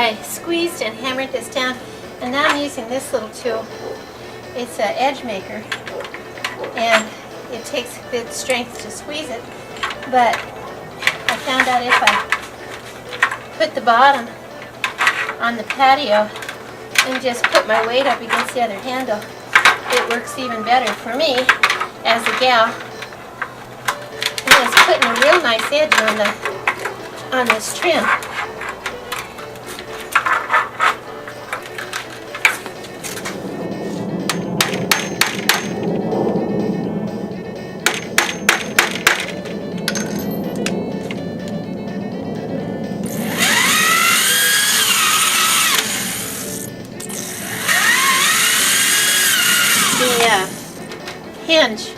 I squeezed and hammered this down, and now I'm using this little tool. It's an edge maker, and it takes good strength to squeeze it, but I found out if I put the bottom on the patio and just put my weight up against the other handle, it works even better for me as a gal. And it's putting a real nice edge on this trim. The hinge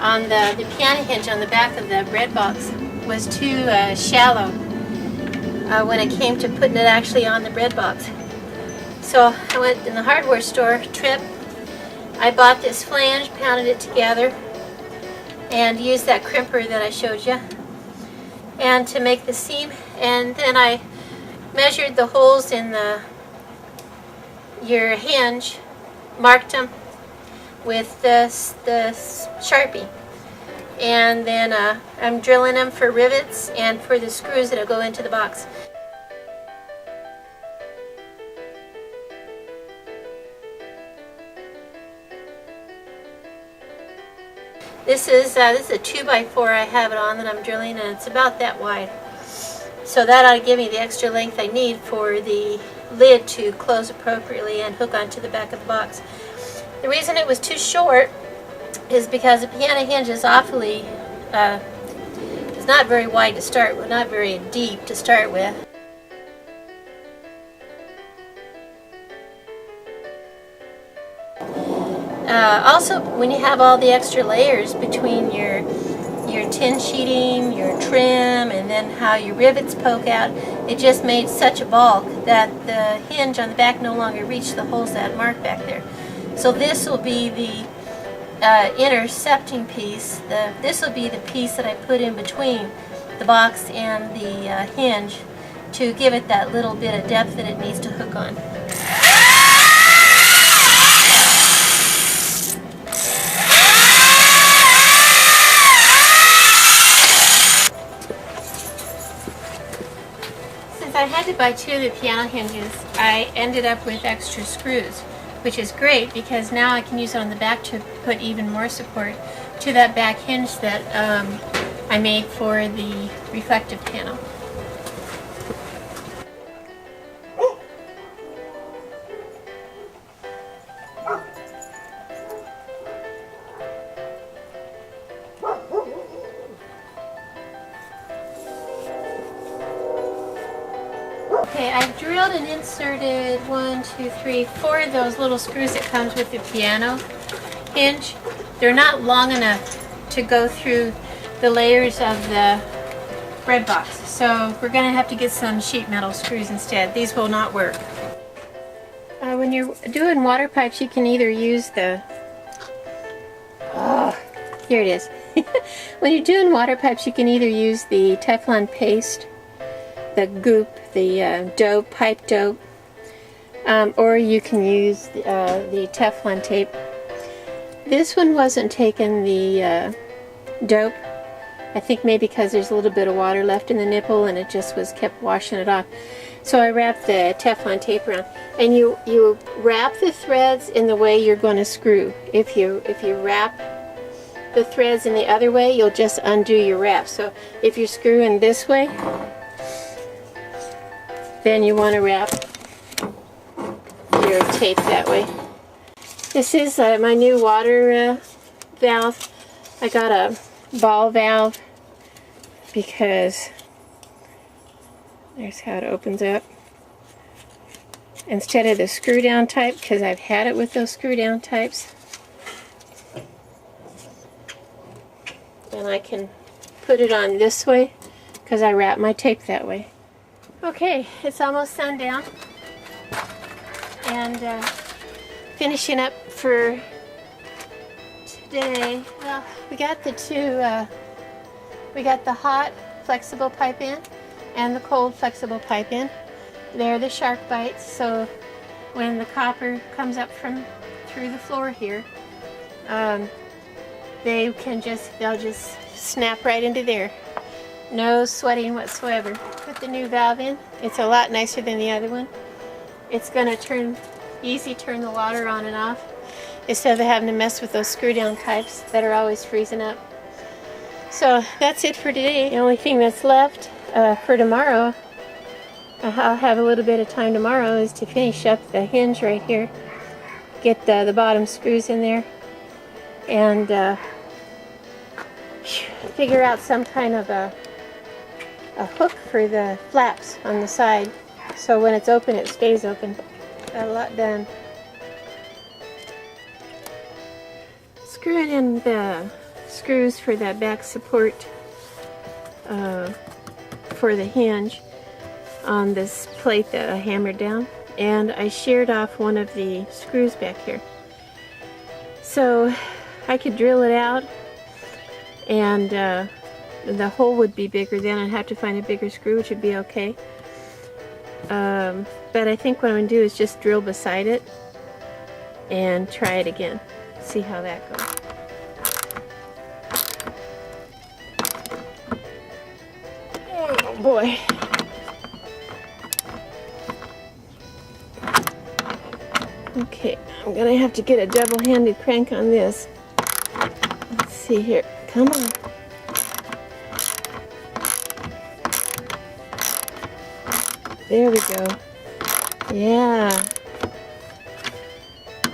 on the piano hinge on the back of the bread box was too shallow when it came to putting it actually on the bread box. So I went in the hardware store trip. I bought this flange, pounded it together, and used that crimper that I showed you, and to make the seam. And then I measured the holes in your hinge, marked them with the Sharpie, and then I'm drilling them for rivets and for the screws that'll go into the box. This is a 2x4 I have it on that I'm drilling, and it's about that wide. So that ought to give me the extra length I need for the lid to close appropriately and hook onto the back of the box. The reason it was too short is because the piano hinge is awfully, it's not very wide to start with, not very deep to start with. Also, when you have all the extra layers between your tin sheeting, your trim, and then how your rivets poke out, it just made such a bulk that the hinge on the back no longer reached the holes that marked back there. So this will be the intercepting piece. This will be the piece that I put in between the box and the hinge to give it that little bit of depth that it needs to hook on. Since I had to buy 2 of the piano hinges, I ended up with extra screws, which is great because now I can use it on the back to put even more support to that back hinge that I made for the reflective panel. Okay, I've drilled and inserted 4 of those little screws that comes with the piano hinge. They're not long enough to go through the layers of the bread box, so we're going to have to get some sheet metal screws instead. These will not work. When you're doing water pipes, you can either use the... Oh, here it is. When you're doing water pipes, you can either use the Teflon paste, the goop, the dope, pipe dope, or you can use the Teflon tape. This one wasn't taking the dope, I think maybe because there's a little bit of water left in the nipple and it just was kept washing it off. So I wrapped the Teflon tape around, and you wrap the threads in the way you're going to screw. If you wrap the threads in the other way, you'll just undo your wrap. So if you're screwing this way, then you want to wrap your tape that way. This is my new water valve. I got a ball valve because there's how it opens up. Instead of the screw down type, because I've had it with those screw down types. And I can put it on this way because I wrap my tape that way. Okay, it's almost sundown, and finishing up for today. Well, we got the we got the hot flexible pipe in and the cold flexible pipe in. They're the shark bites, so when the copper comes up from through the floor here, they'll just snap right into there. No sweating whatsoever. Put the new valve in. It's a lot nicer than the other one. It's gonna turn the water on and off instead of having to mess with those screw down pipes that are always freezing up. So that's it for today. The only thing that's left for tomorrow, I'll have a little bit of time tomorrow, is to finish up the hinge right here. Get the bottom screws in there and figure out some kind of a hook for the flaps on the side, so when it's open it stays open. Got a lot done. Screwing in the screws for that back support for the hinge on this plate that I hammered down, and I sheared off one of the screws back here so I could drill it out, and the hole would be bigger then. I'd have to find a bigger screw, which would be okay. But I think what I'm going to do is just drill beside it and try it again. See how that goes. Oh boy. Okay, I'm going to have to get a double-handed crank on this. Let's see here. Come on. There we go. Yeah.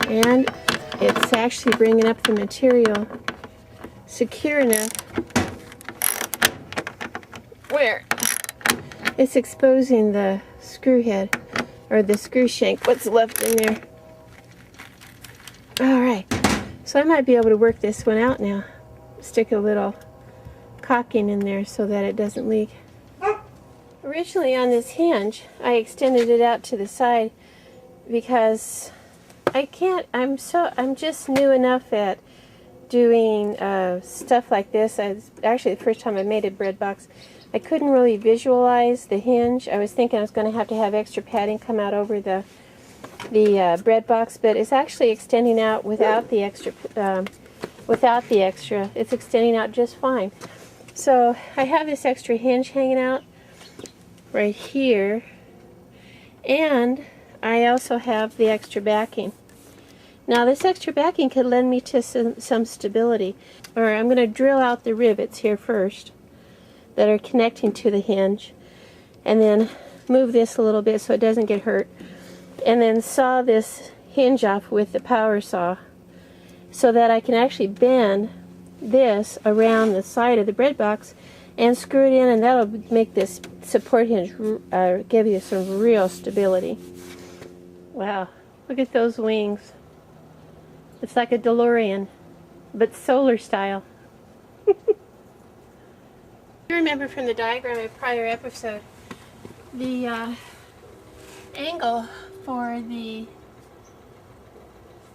And it's actually bringing up the material secure enough where it's exposing the screw head, or the screw shank, what's left in there. Alright, so I might be able to work this one out now. Stick a little caulking in there so that it doesn't leak. Originally on this hinge, I extended it out to the side because I'm just new enough at doing stuff like this. It's actually the first time I made a bread box. I couldn't really visualize the hinge. I was thinking I was going to have extra padding come out over the bread box, but it's actually extending out without the extra. It's extending out just fine. So I have this extra hinge hanging out right here, and I also have the extra backing. Now this extra backing could lend me to some stability. Alright, I'm going to drill out the rivets here first that are connecting to the hinge, and then move this a little bit so it doesn't get hurt, and then saw this hinge off with the power saw so that I can actually bend this around the side of the bread box and screw it in, and that'll make this support hinge give you some real stability. Wow, look at those wings. It's like a DeLorean, but solar style. You remember from the diagram of a prior episode, the angle for the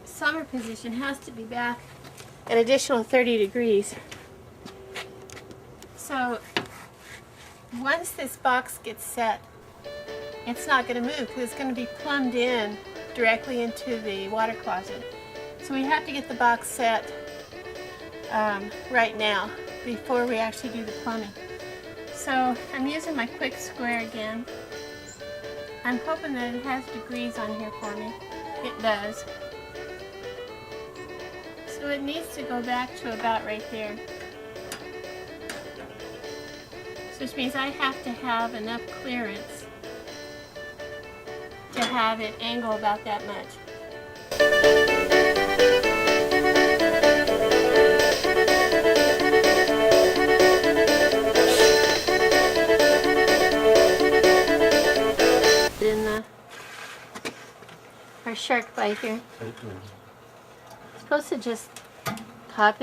summer position has to be back an additional 30 degrees. So once this box gets set, it's not going to move because it's going to be plumbed in directly into the water closet. So we have to get the box set right now before we actually do the plumbing. So I'm using my quick square again. I'm hoping that it has degrees on here for me. It does. So it needs to go back to about right there. So which means I have to have enough clearance to have it angle about that much. In our shark bite here. It's supposed to just pop it